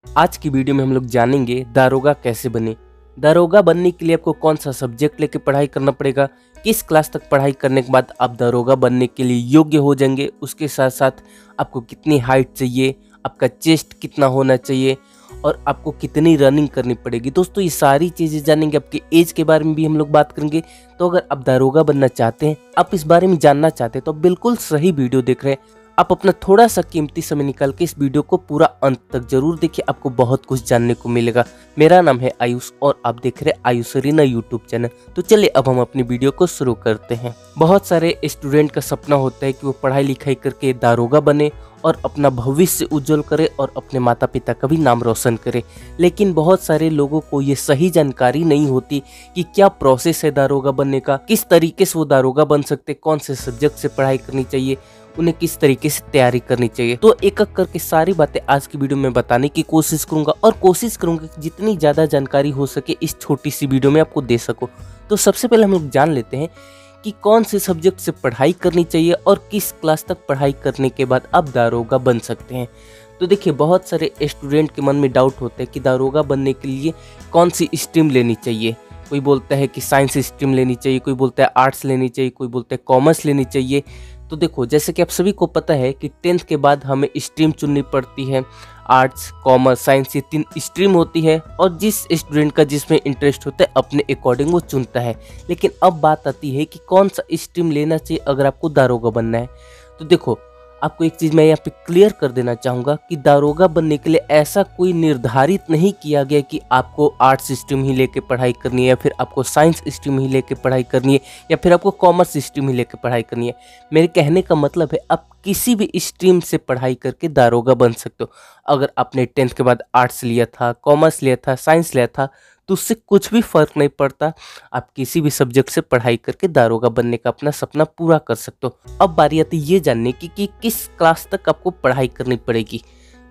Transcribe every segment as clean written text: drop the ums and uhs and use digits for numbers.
आज की वीडियो में हम लोग जानेंगे दारोगा कैसे बने। दारोगा बनने के लिए आपको कौन सा सब्जेक्ट लेके पढ़ाई करना पड़ेगा, किस क्लास तक पढ़ाई करने के बाद आप दारोगा बनने के लिए योग्य हो जाएंगे, उसके साथ साथ आपको कितनी हाइट चाहिए, आपका चेस्ट कितना होना चाहिए और आपको कितनी रनिंग करनी पड़ेगी। दोस्तों ये सारी चीज़ें जानेंगे। आपके एज के बारे में भी हम लोग बात करेंगे। तो अगर आप दारोगा बनना चाहते हैं, आप इस बारे में जानना चाहते हैं, तो आप बिल्कुल सही वीडियो देख रहे हैं। आप अपना थोड़ा सा कीमती समय निकाल के इस वीडियो को पूरा अंत तक जरूर देखिए, आपको बहुत कुछ जानने को मिलेगा। मेरा नाम है आयुष और आप देख रहे हैं आयुष अरीना यूट्यूब चैनल। तो चलिए अब हम अपनी वीडियो को शुरू करते हैं। बहुत सारे स्टूडेंट का सपना होता है कि वो पढ़ाई लिखाई करके दारोगा बने और अपना भविष्य उज्जवल करे और अपने माता पिता का भी नाम रोशन करे। लेकिन बहुत सारे लोगों को ये सही जानकारी नहीं होती कि क्या प्रोसेस है दारोगा बनने का, किस तरीके से वो दारोगा बन सकते, कौन से सब्जेक्ट से पढ़ाई करनी चाहिए, उन्हें किस तरीके से तैयारी करनी चाहिए। तो एक एक करके सारी बातें आज की वीडियो में बताने की कोशिश करूंगा और कोशिश करूंगा कि जितनी ज़्यादा जानकारी हो सके इस छोटी सी वीडियो में आपको दे सकूं। तो सबसे पहले हम लोग जान लेते हैं कि कौन से सब्जेक्ट से पढ़ाई करनी चाहिए और किस क्लास तक पढ़ाई करने के बाद आप दारोगा बन सकते हैं। तो देखिए, बहुत सारे स्टूडेंट के मन में डाउट होता है कि दारोगा बनने के लिए कौन सी स्ट्रीम लेनी चाहिए। कोई बोलता है कि साइंस स्ट्रीम लेनी चाहिए, कोई बोलता है आर्ट्स लेनी चाहिए, कोई बोलता है कॉमर्स लेनी चाहिए। तो देखो, जैसे कि आप सभी को पता है कि 10th के बाद हमें स्ट्रीम चुननी पड़ती है। आर्ट्स, कॉमर्स, साइंस, ये 3 स्ट्रीम होती है और जिस स्टूडेंट का जिसमें इंटरेस्ट होता है अपने अकॉर्डिंग वो चुनता है। लेकिन अब बात आती है कि कौन सा स्ट्रीम लेना चाहिए अगर आपको दारोगा बनना है। तो देखो, आपको एक चीज़ मैं यहाँ पे क्लियर कर देना चाहूँगा कि दारोगा बनने के लिए ऐसा कोई निर्धारित नहीं किया गया कि आपको आर्ट्स स्ट्रीम ही लेके पढ़ाई करनी है या फिर आपको साइंस स्ट्रीम ही लेके पढ़ाई करनी है या फिर आपको कॉमर्स स्ट्रीम ही लेके पढ़ाई करनी है। मेरे कहने का मतलब है आप किसी भी स्ट्रीम से पढ़ाई करके दारोगा बन सकते हो। अगर आपने 10th के बाद आर्ट्स लिया था, कॉमर्स लिया था, साइंस लिया था, तो उससे कुछ भी फर्क नहीं पड़ता। आप किसी भी सब्जेक्ट से पढ़ाई करके दारोगा बनने का अपना सपना पूरा कर सकते हो। अब बारी आती है ये जानने की कि किस क्लास तक आपको पढ़ाई करनी पड़ेगी।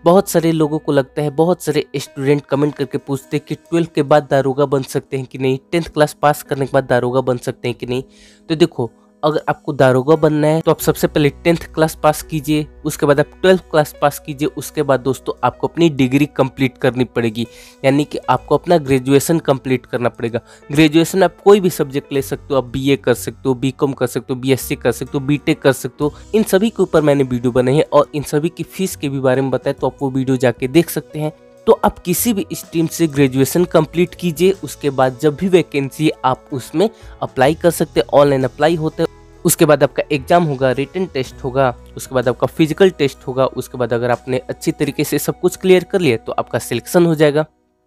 बहुत सारे लोगों को लगता है, बहुत सारे स्टूडेंट कमेंट करके पूछते हैं कि 12th के बाद दारोगा बन सकते हैं कि नहीं, 10th क्लास पास करने के बाद दारोगा बन सकते हैं कि नहीं। तो देखो, अगर आपको दारोगा बनना है तो आप सबसे पहले 10th क्लास पास कीजिए, उसके बाद आप 12th क्लास पास कीजिए। उसके बाद दोस्तों आपको अपनी डिग्री कंप्लीट करनी पड़ेगी, यानी कि आपको अपना ग्रेजुएशन कंप्लीट करना पड़ेगा। ग्रेजुएशन आप कोई भी सब्जेक्ट ले सकते हो, आप बीए कर सकते हो, बीकॉम कर सकते हो, बीएससी कर सकते हो, बीटेक कर सकते हो। इन सभी के ऊपर मैंने वीडियो बनाई है और इन सभी की फीस के भी बारे में बताया, तो आप वो वीडियो जाके देख सकते हैं। तो आप किसी भी स्ट्रीम से ग्रेजुएशन कंप्लीट कीजिए, उसके बाद जब भी वैकेंसी आप उसमें अप्लाई कर सकते हैं। ऑनलाइन अप्लाई होता है, उसके बाद आपका एग्जाम होगा, रिटन टेस्ट होगा, उसके बाद आपका फिजिकल टेस्ट होगा। उसके बाद अगर आपने अच्छी तरीके से सब कुछ क्लियर कर लिया तो आपका सिलेक्शन हो जाएगा।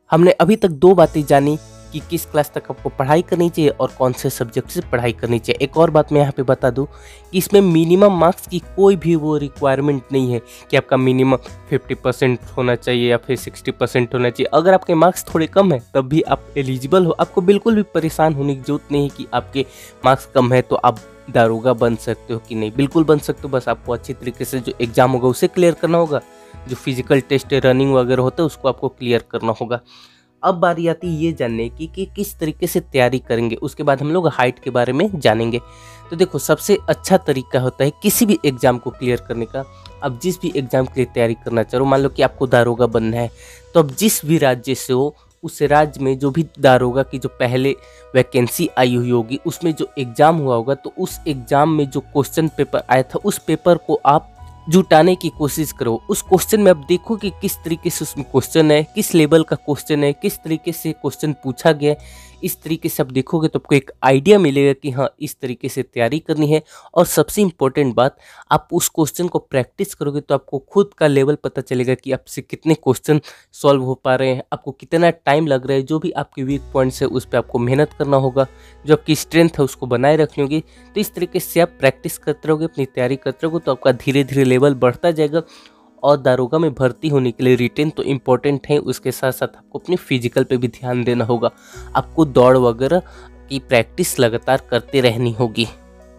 हमने अभी तक 2 बातें जानी कि किस क्लास तक आपको पढ़ाई करनी चाहिए और कौन से सब्जेक्ट से पढ़ाई करनी चाहिए। एक और बात मैं यहाँ पे बता दूँ कि इसमें मिनिमम मार्क्स की कोई भी वो रिक्वायरमेंट नहीं है कि आपका मिनिमम 50% होना चाहिए या फिर 60% होना चाहिए। अगर आपके मार्क्स थोड़े कम है तब भी आप एलिजिबल हो। आपको बिल्कुल भी परेशान होने की जरूरत नहीं है कि आपके मार्क्स कम है तो आप दारोगा बन सकते हो कि नहीं। बिल्कुल बन सकते हो, बस आपको अच्छी तरीके से जो एग्ज़ाम होगा उसे क्लियर करना होगा, जो फिजिकल टेस्ट है, रनिंग वगैरह होता है उसको आपको क्लियर करना होगा। अब बारी आती है ये जानने की कि किस तरीके से तैयारी करेंगे। उसके बाद हम लोग हाइट के बारे में जानेंगे। तो देखो, सबसे अच्छा तरीका होता है किसी भी एग्ज़ाम को क्लियर करने का। अब जिस भी एग्ज़ाम के लिए तैयारी करना चाह रहे हो, मान लो कि आपको दारोगा बनना है, तो अब जिस भी राज्य से हो उस राज्य में जो भी दारोगा की जो पहले वैकेंसी आई हुई होगी उसमें जो एग्ज़ाम हुआ होगा, तो उस एग्ज़ाम में जो क्वेश्चन पेपर आया था उस पेपर को आप जुटाने की कोशिश करो। उस क्वेश्चन में आप देखो कि किस तरीके से उसमें क्वेश्चन है, किस लेवल का क्वेश्चन है, किस तरीके से क्वेश्चन पूछा गया है। इस तरीके से आप देखोगे तो आपको एक आइडिया मिलेगा कि हाँ, इस तरीके से तैयारी करनी है। और सबसे इम्पोर्टेंट बात, आप उस क्वेश्चन को प्रैक्टिस करोगे तो आपको खुद का लेवल पता चलेगा कि आपसे कितने क्वेश्चन सॉल्व हो पा रहे हैं, आपको कितना टाइम लग रहा है। जो भी आपके वीक पॉइंट्स है उस पर आपको मेहनत करना होगा, जो आपकी स्ट्रेंथ है उसको बनाए रखनी होगी। तो इस तरीके से आप प्रैक्टिस करते रहोगे, अपनी तैयारी करते रहोगे, तो आपका धीरे धीरे लेवल बढ़ता जाएगा। और दारोगा में भर्ती होने के लिए रिटेन तो इम्पोर्टेंट है, उसके साथ साथ आपको अपनी फिजिकल पे भी ध्यान देना होगा। आपको दौड़ वगैरह की प्रैक्टिस लगातार करते रहनी होगी।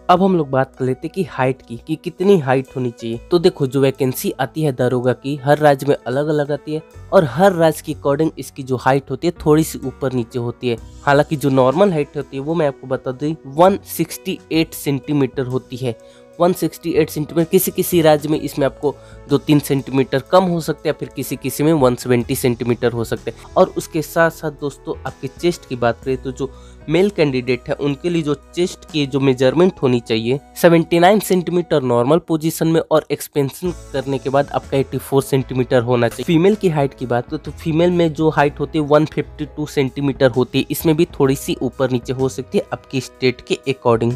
अब हम लोग बात कर लेते हैं कि हाइट की, कि कितनी हाइट होनी चाहिए। तो देखो, जो वैकेंसी आती है दारोगा की हर राज्य में अलग अलग आती है और हर राज्य के अकॉर्डिंग इसकी जो हाइट होती है थोड़ी सी ऊपर नीचे होती है। हालांकि जो नॉर्मल हाइट होती है वो मैं आपको बता दूं 168 सेंटीमीटर होती है। 168 सेंटीमीटर। किसी किसी राज्य में इसमें आपको 2-3 सेंटीमीटर कम हो सकते हैं, फिर किसी किसी में 170 सेंटीमीटर हो सकते हैं। और उसके साथ साथ दोस्तों आपके चेस्ट की बात करें तो जो मेल कैंडिडेट है उनके लिए जो चेस्ट की जो मेजरमेंट होनी चाहिए 79 सेंटीमीटर नॉर्मल पोजीशन में, और एक्सपेंशन करने के बाद आपका 84 सेंटीमीटर होना चाहिए। फीमेल की हाइट की बात करें तो फीमेल में जो हाइट होती है 152 सेंटीमीटर होती है, इसमें भी थोड़ी सी ऊपर नीचे हो सकती है आपकी स्टेट के अकॉर्डिंग।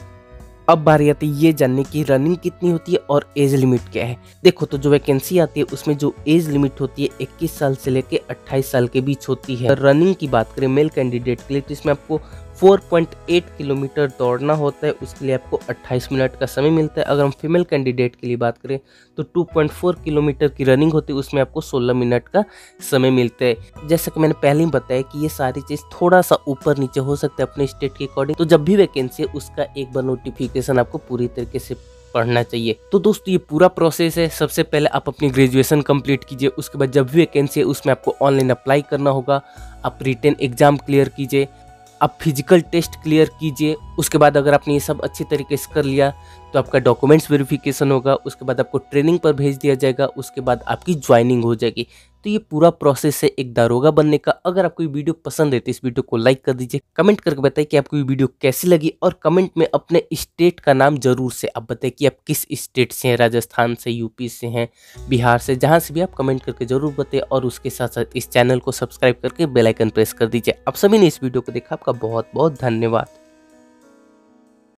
अब बारी आती है ये जानने की रनिंग कितनी होती है और एज लिमिट क्या है। देखो तो जो वैकेंसी आती है उसमें जो एज लिमिट होती है 21 साल से लेके 28 साल के बीच होती है। रनिंग की बात करें मेल कैंडिडेट के लिए तो इसमें आपको 4.8 किलोमीटर दौड़ना होता है, उसके लिए आपको 28 मिनट का समय मिलता है। अगर हम फीमेल कैंडिडेट के लिए बात करें तो 2.4 किलोमीटर की रनिंग होती है, उसमें आपको 16 मिनट का समय मिलता है। जैसा कि मैंने पहले ही बताया कि ये सारी चीज़ थोड़ा सा ऊपर नीचे हो सकता है अपने स्टेट के अकॉर्डिंग, तो जब भी वैकेंसी है उसका एक बार नोटिफिकेशन आपको पूरी तरीके से पढ़ना चाहिए। तो दोस्तों ये पूरा प्रोसेस है। सबसे पहले आप अपनी ग्रेजुएशन कंप्लीट कीजिए, उसके बाद जब भी वैकेंसी है उसमें आपको ऑनलाइन अप्लाई करना होगा। आप रिटन एग्जाम क्लियर कीजिए, आप फिजिकल टेस्ट क्लियर कीजिए। उसके बाद अगर आपने ये सब अच्छी तरीके से कर लिया तो आपका डॉक्यूमेंट्स वेरिफिकेशन होगा, उसके बाद आपको ट्रेनिंग पर भेज दिया जाएगा, उसके बाद आपकी ज्वाइनिंग हो जाएगी। तो ये पूरा प्रोसेस है एक दारोगा बनने का। अगर आपको ये वीडियो पसंद है तो इस वीडियो को लाइक कर दीजिए, कमेंट करके बताइए कि आपको ये वीडियो कैसी लगी, और कमेंट में अपने स्टेट का नाम जरूर से आप बताइए कि आप किस स्टेट से हैं, राजस्थान से, यूपी से हैं, बिहार से, जहाँ से भी आप कमेंट करके जरूर बताइए। और उसके साथ साथ इस चैनल को सब्सक्राइब करके बेल आइकन प्रेस कर दीजिए। आप सभी ने इस वीडियो को देखा, आपका बहुत बहुत धन्यवाद।